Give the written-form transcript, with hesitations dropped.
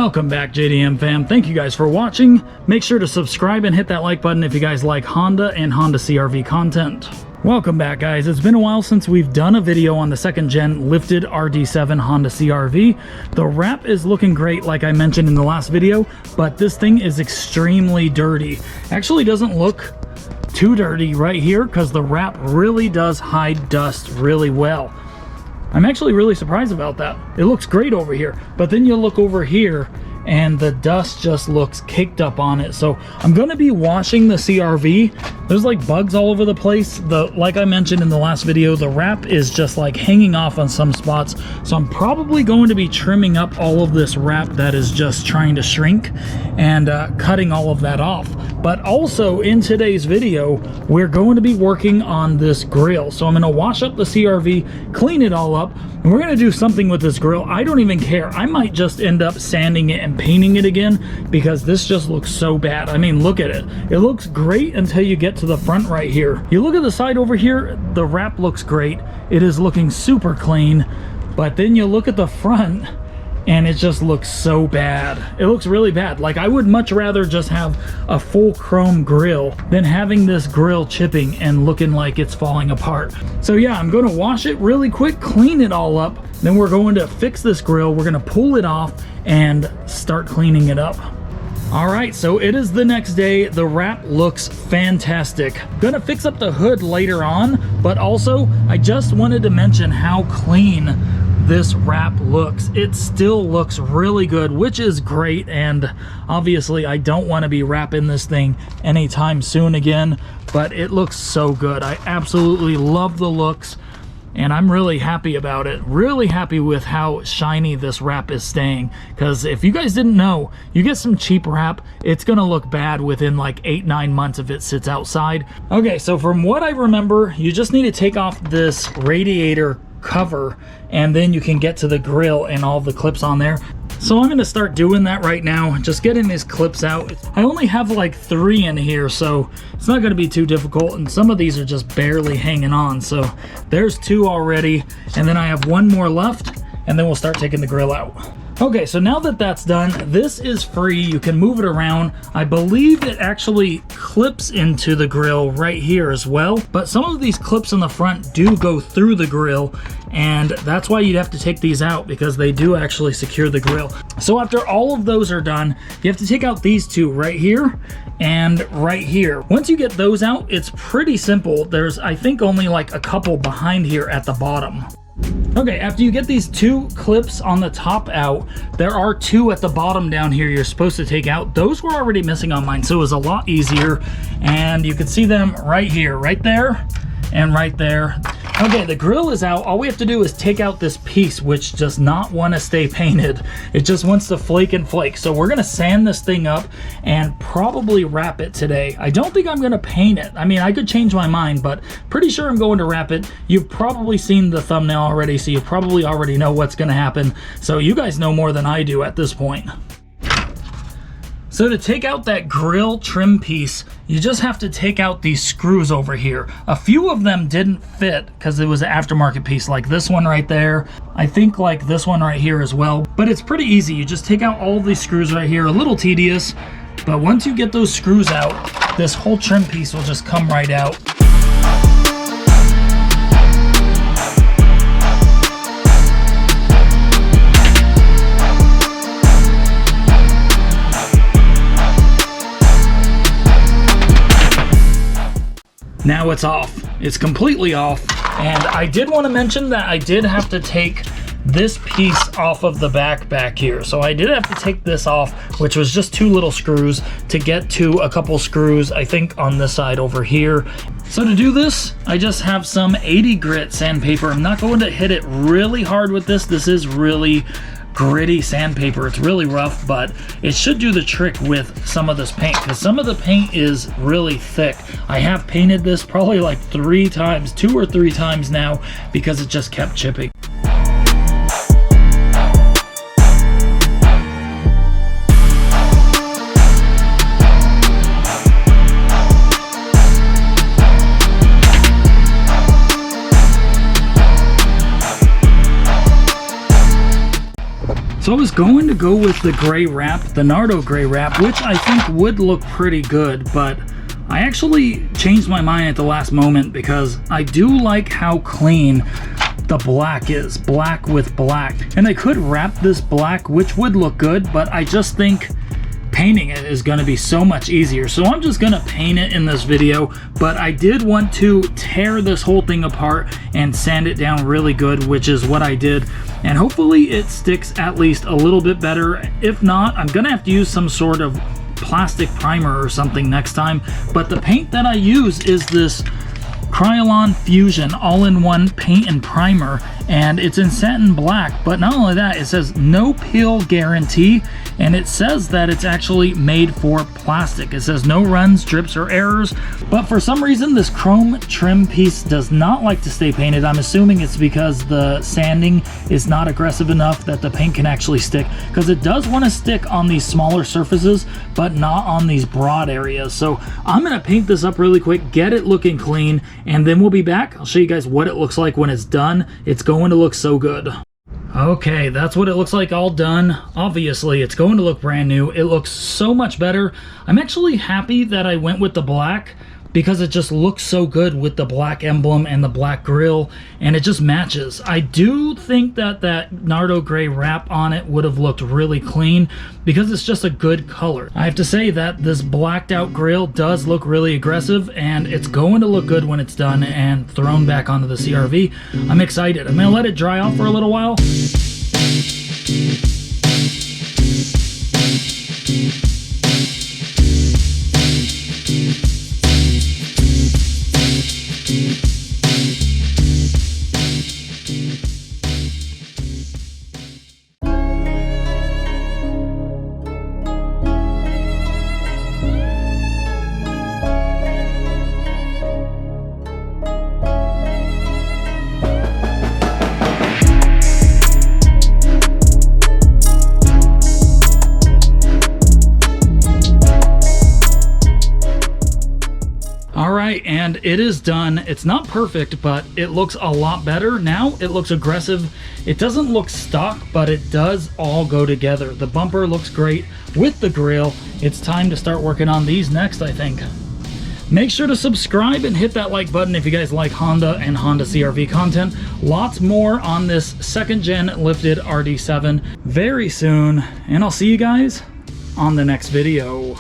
Welcome back, JDM fam. Thank you guys for watching. Make sure to subscribe and hit that like button if you guys like Honda and Honda CR-V content. Welcome back, guys. It's been a while since we've done a video on the second gen lifted RD7 Honda CR-V. The wrap is looking great like I mentioned in the last video, but this thing is extremely dirty. Actually doesn't look too dirty right here because the wrap really does hide dust really well. I'm actually really surprised about that. It looks great over here, but then you look over here and the dust just looks caked up on it. So I'm gonna be washing the CR-V. There's like bugs all over the place. Like I mentioned in the last video, the wrap is just like hanging off on some spots. So I'm probably going to be trimming up all of this wrap that is just trying to shrink and cutting all of that off. But also in today's video, we're going to be working on this grill. So I'm gonna wash up the CR-V, clean it all up, and we're gonna do something with this grill. I don't even care. I might just end up sanding it and painting it again because this just looks so bad. I mean, look at it. It looks great until you get to the front right here. You look at the side over here, the wrap looks great. It is looking super clean, but then you look at the front and it just looks so bad. It looks really bad. Like, I would much rather just have a full chrome grill than having this grill chipping and looking like it's falling apart. So yeah, I'm gonna wash it really quick, clean it all up, then we're going to fix this grill. We're gonna pull it off and start cleaning it up. All right, so it is the next day. The wrap looks fantastic. Gonna fix up the hood later on, but also I just wanted to mention how clean this wrap looks. It still looks really good, which is great, and obviously I don't want to be wrapping this thing anytime soon again, but it looks so good. I absolutely love the looks, and I'm really happy about it. Really happy with how shiny this wrap is staying, because if you guys didn't know, you get some cheap wrap, it's gonna look bad within like 8-9 months if it sits outside. Okay, so from what I remember, you just need to take off this radiator cover and then you can get to the grill and all the clips on there. So I'm gonna start doing that right now, just getting these clips out. I only have like 3 in here, so it's not gonna be too difficult, and some of these are just barely hanging on. So there's 2 already, and then I have 1 more left, and then we'll start taking the grill out. Okay, so now that that's done, this is free. You can move it around. I believe it actually clips into the grill right here as well, but some of these clips in the front do go through the grill, and that's why you'd have to take these out, because they do actually secure the grill. So after all of those are done, you have to take out these 2 right here and right here. Once you get those out, it's pretty simple. There's, I think, only like a couple behind here at the bottom. Okay, after you get these 2 clips on the top out, there are 2 at the bottom down here you're supposed to take out. Those were already missing on mine, so it was a lot easier, and you can see them right here, right there, and right there. Okay, the grill is out. All we have to do is take out this piece, which does not want to stay painted. It just wants to flake and flake. So we're gonna sand this thing up and probably wrap it today. I don't think I'm gonna paint it. I mean, I could change my mind, but pretty sure I'm going to wrap it. You've probably seen the thumbnail already, so you probably already know what's gonna happen. So you guys know more than I do at this point. So to take out that grill trim piece, you just have to take out these screws over here. A few of them didn't fit because it was an aftermarket piece, like this one right there. I think like this one right here as well. But it's pretty easy. You just take out all of these screws right here. A little tedious, but once you get those screws out, this whole trim piece will just come right out. Now it's off. It's completely off. And I did want to mention that I did have to take this piece off of the back here. So I did have to take this off, which was just 2 little screws to get to a couple screws, I think, on this side over here. So to do this, I just have some 80 grit sandpaper. I'm not going to hit it really hard with this. This is really gritty sandpaper. It's really rough, but it should do the trick with some of this paint, because some of the paint is really thick. I have painted this probably like 3 times, 2 or 3 times now, because it just kept chipping. So I was going to go with the gray wrap, the Nardo gray wrap, which I think would look pretty good, but I actually changed my mind at the last moment because I do like how clean the black is, black with black. And I could wrap this black, which would look good, but I just think painting it is going to be so much easier. So I'm just going to paint it in this video, but I did want to tear this whole thing apart and sand it down really good, which is what I did. And hopefully it sticks at least a little bit better. If not, I'm going to have to use some sort of plastic primer or something next time. But the paint that I use is this Krylon Fusion all-in-one paint and primer, and it's in satin black. But not only that, it says no peel guarantee, and it says that it's actually made for plastic. It says no runs, drips, or errors. But for some reason this chrome trim piece does not like to stay painted. I'm assuming it's because the sanding is not aggressive enough that the paint can actually stick, because it does want to stick on these smaller surfaces but not on these broad areas. So I'm going to paint this up really quick, get it looking clean, and then we'll be back. I'll show you guys what it looks like when it's done. It's going to look so good. Okay, that's what it looks like all done. Obviously, it's going to look brand new. It looks so much better. I'm actually happy that I went with the black because it just looks so good with the black emblem and the black grill, and it just matches. I do think that that Nardo gray wrap on it would have looked really clean because it's just a good color. I have to say that this blacked out grill does look really aggressive, and it's going to look good when it's done and thrown back onto the CRV. I'm excited. I'm gonna let it dry off for a little while. And it is done. It's not perfect, but it looks a lot better now. It looks aggressive. It doesn't look stock, but it does all go together. The bumper looks great with the grill. It's time to start working on these next, I think. Make sure to subscribe and hit that like button if you guys like Honda and Honda CRV content. Lots more on this second gen lifted RD7 very soon, and I'll see you guys on the next video.